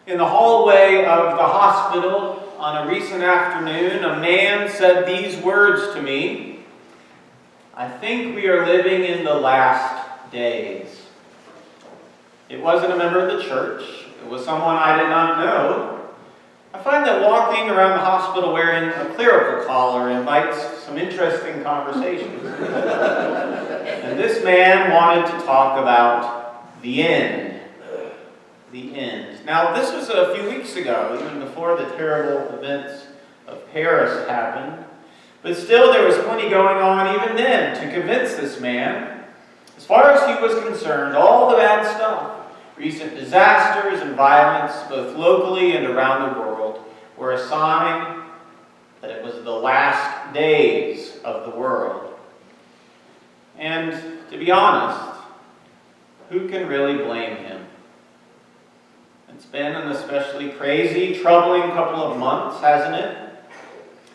In the hallway of the hospital on a recent afternoon, a man said these words to me: "I think we are living in the last days." It wasn't a member of the church. It was someone I did not know. I find that walking around the hospital wearing a clerical collar invites some interesting conversations. And this man wanted to talk about the end. The end. Now, this was a few weeks ago, even before the terrible events of Paris happened. But still, there was plenty going on even then to convince this man. As far as he was concerned, all the bad stuff, recent disasters and violence, both locally and around the world, were a sign that it was the last days of the world. And to be honest, who can really blame him? It's been an especially crazy, troubling couple of months, hasn't it?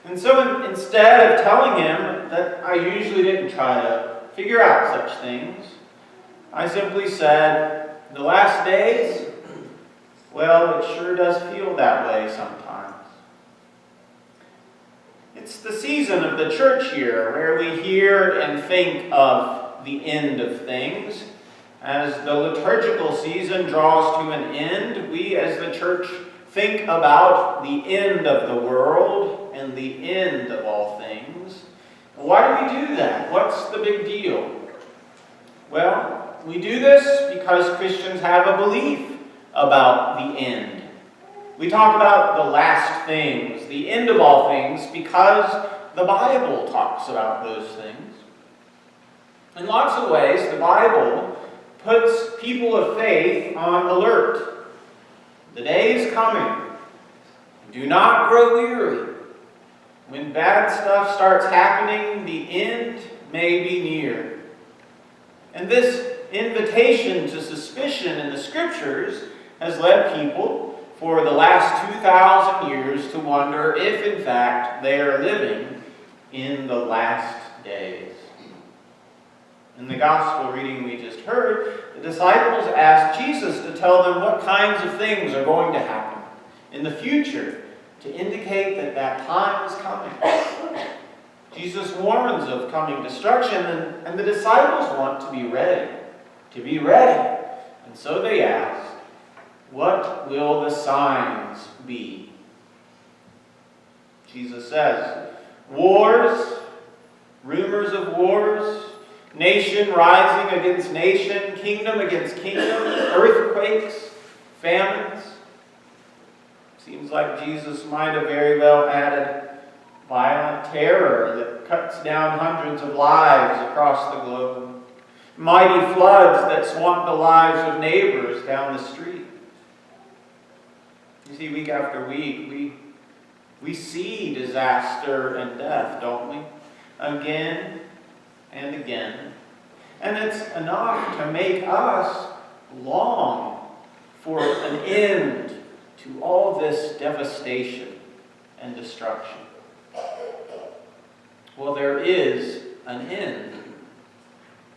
And so instead of telling him that I usually didn't try to figure out such things, I simply said, "The last days? Well, it sure does feel that way sometimes." It's the season of the church year where we hear and think of the end of things. As the liturgical season draws to an end, we as the church think about the end of the world and the end of all things. Why do we do that? What's the big deal? Well, we do this because Christians have a belief about the end. We talk about the last things, the end of all things, because the Bible talks about those things. In lots of ways, the Bible puts people of faith on alert. The day is coming. Do not grow weary. When bad stuff starts happening, the end may be near. And this invitation to suspicion in the Scriptures has led people for the last 2,000 years to wonder if, in fact, they are living in the last days. In the gospel reading we just heard, the disciples asked Jesus to tell them what kinds of things are going to happen in the future to indicate that that time is coming. Jesus warns of coming destruction, and the disciples want to be ready. To be ready. And so they ask, "What will the signs be?" Jesus says, wars, rumors of wars, nation rising against nation, kingdom against kingdom, earthquakes, famines. Seems like Jesus might have very well added violent terror that cuts down hundreds of lives across the globe, mighty floods that swamp the lives of neighbors down the street. You see, week after week, we see disaster and death, don't we? Again and again. And it's enough to make us long for an end to all this devastation and destruction. Well, there is an end.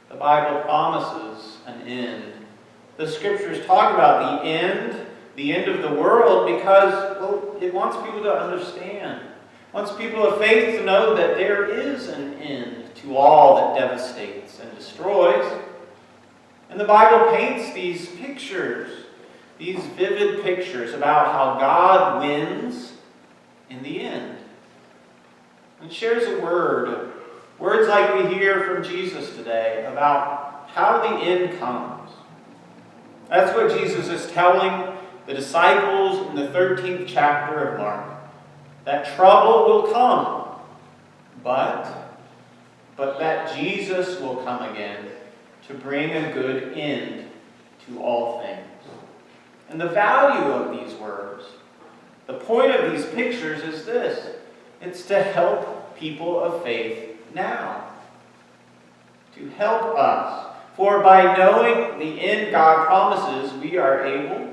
The Bible promises an end. The Scriptures talk about the end of the world, because, well, it wants people to understand. It wants people of faith to know that there is an end to all that devastates and destroys. And the Bible paints these pictures, these vivid pictures about how God wins in the end. And shares a word, words like we hear from Jesus today about how the end comes. That's what Jesus is telling the disciples in the 13th chapter of Mark. That trouble will come, but that Jesus will come again to bring a good end to all things. And the value of these words, the point of these pictures is this: it's to help people of faith now. To help us. For by knowing the end God promises, we are able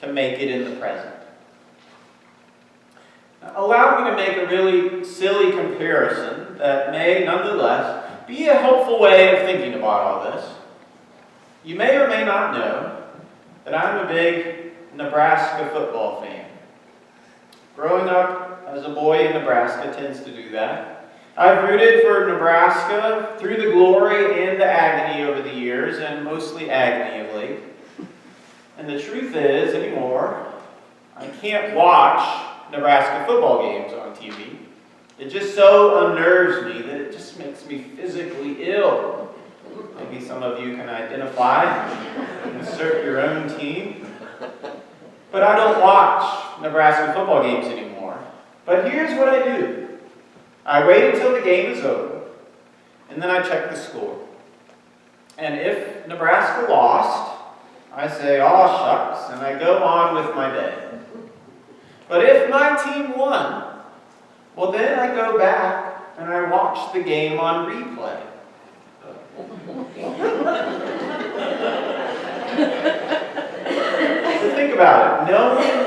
to make it in the present. Allow me to make a really silly comparison that may nonetheless be a helpful way of thinking about all this. You may or may not know that I'm a big Nebraska football fan. Growing up as a boy in Nebraska tends to do that. I've rooted for Nebraska through the glory and the agony over the years, and mostly agony of late. And the truth is, anymore, I can't watch Nebraska football games on TV. It just so unnerves me that it just makes me physically ill. Maybe some of you can identify, insert your own team. But I don't watch Nebraska football games anymore. But here's what I do. I wait until the game is over, and then I check the score. And if Nebraska lost, I say, "Aw, shucks," and I go on with my day. But if my team won, well, then I go back and I watch the game on replay. So think about it. Knowing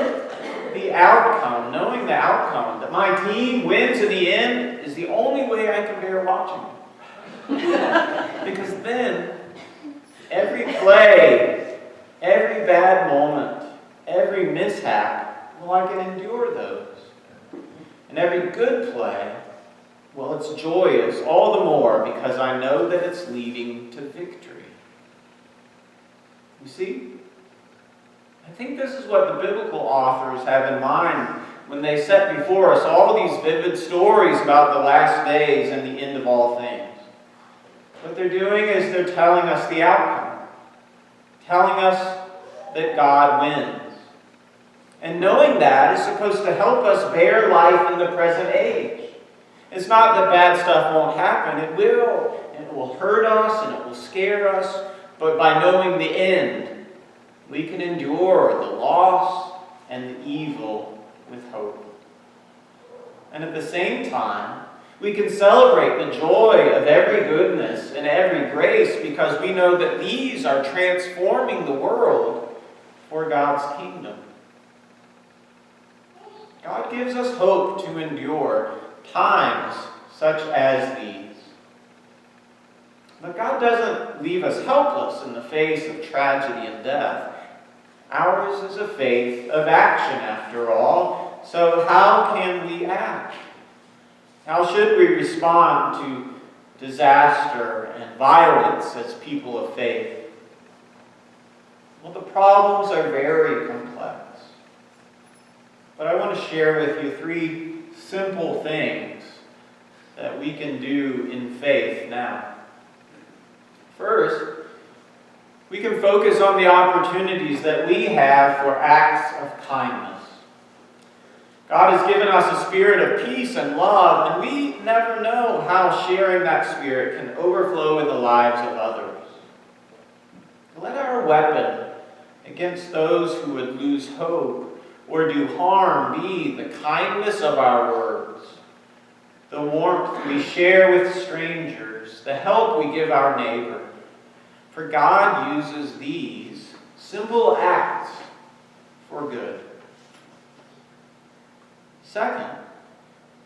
the outcome, that my team wins in the end, is the only way I can bear watching it. Because then, every play, every bad moment, every mishap, well, I can endure those. And every good play, well, it's joyous all the more because I know that it's leading to victory. You see? I think this is what the biblical authors have in mind when they set before us all these vivid stories about the last days and the end of all things. What they're doing is they're telling us the outcome, telling us that God wins. And knowing that is supposed to help us bear life in the present age. It's not that bad stuff won't happen. It will. And it will hurt us and it will scare us. But by knowing the end, we can endure the loss and the evil with hope. And at the same time, we can celebrate the joy of every goodness and every grace because we know that these are transforming the world for God's kingdom. God gives us hope to endure times such as these. But God doesn't leave us helpless in the face of tragedy and death. Ours is a faith of action, after all. So how can we act? How should we respond to disaster and violence as people of faith? Well, the problems are very complex. But I want to share with you 3 simple things that we can do in faith now. First, we can focus on the opportunities that we have for acts of kindness. God has given us a spirit of peace and love, and we never know how sharing that spirit can overflow in the lives of others. Let our weapon against those who would lose hope or do harm be the kindness of our words, the warmth we share with strangers, the help we give our neighbor. For God uses these simple acts for good. Second,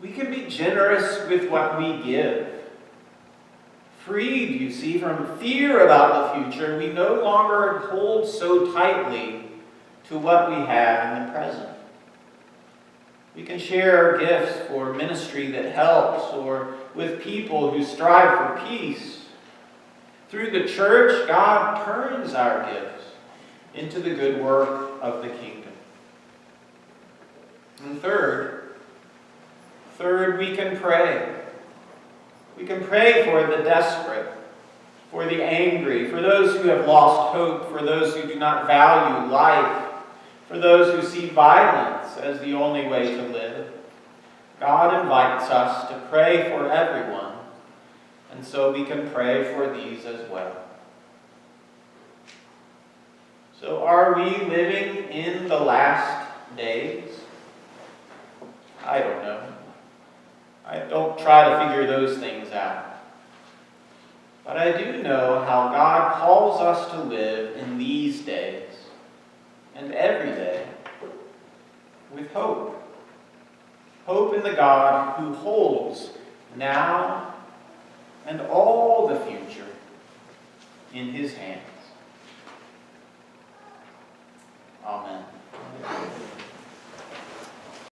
we can be generous with what we give. Freed, you see, from fear about the future, we no longer hold so tightly to what we have in the present. We can share our gifts for ministry that helps or with people who strive for peace. Through the church, God turns our gifts into the good work of the kingdom. And third, we can pray. We can pray for the desperate, for the angry, for those who have lost hope, for those who do not value life, for those who see violence as the only way to live. God invites us to pray for everyone, and so we can pray for these as well. So are we living in the last days? I don't know. I don't try to figure those things out. But I do know how God calls us to live in these days and every day with hope. Hope in the God who holds now and all the future in his hand.